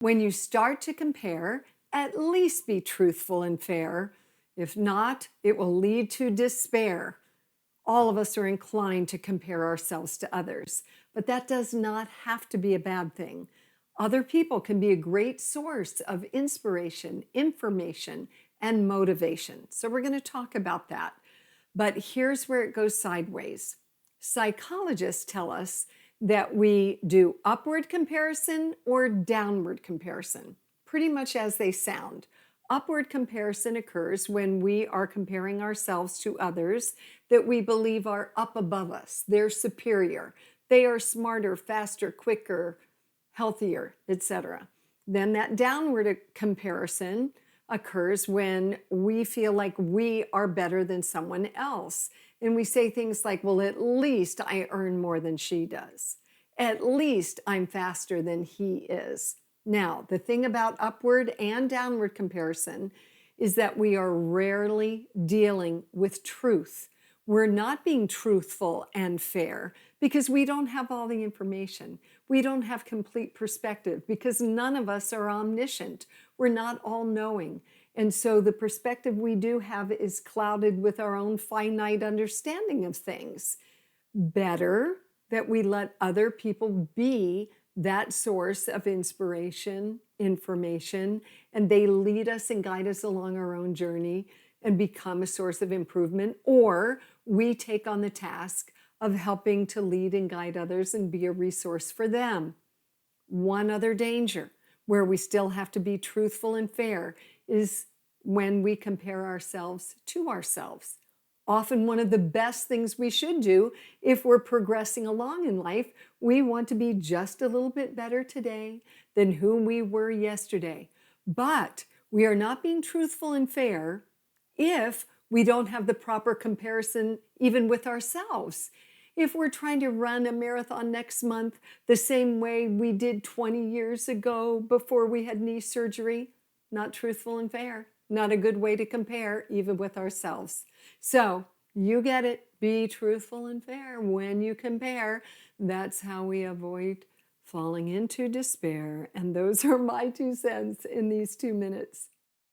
When you start to compare, at least be truthful and fair. If not, it will lead to despair. All of us are inclined to compare ourselves to others, but that does not have to be a bad thing. Other people can be a great source of inspiration, information, and motivation. So, we're going to talk about that. But here's where it goes sideways. Psychologists tell us that we do upward comparison or downward comparison, pretty much as they sound. Upward comparison occurs when we are comparing ourselves to others that we believe are up above us. They're superior. They are smarter, faster, quicker, healthier, etc. Then that downward comparison occurs when we feel like we are better than someone else. And we say things like, well, at least I earn more than she does. At least I'm faster than he is. Now, the thing about upward and downward comparison is that we are rarely dealing with truth. We're not being truthful and fair because we don't have all the information. We don't have complete perspective because none of us are omniscient. We're not all knowing. And so the perspective we do have is clouded with our own finite understanding of things. Better that we let other people be that source of inspiration, information, and they lead us and guide us along our own journey and become a source of improvement, or we take on the task of helping to lead and guide others and be a resource for them. One other danger where we still have to be truthful and fair is when we compare ourselves to ourselves. Often one of the best things we should do if we're progressing along in life, we want to be just a little bit better today than who we were yesterday. But we are not being truthful and fair if we don't have the proper comparison even with ourselves. If we're trying to run a marathon next month the same way we did 20 years ago before we had knee surgery, not truthful and fair, not a good way to compare even with ourselves. So you get it, be truthful and fair when you compare. That's how we avoid falling into despair. And those are my 2 cents in these 2 minutes.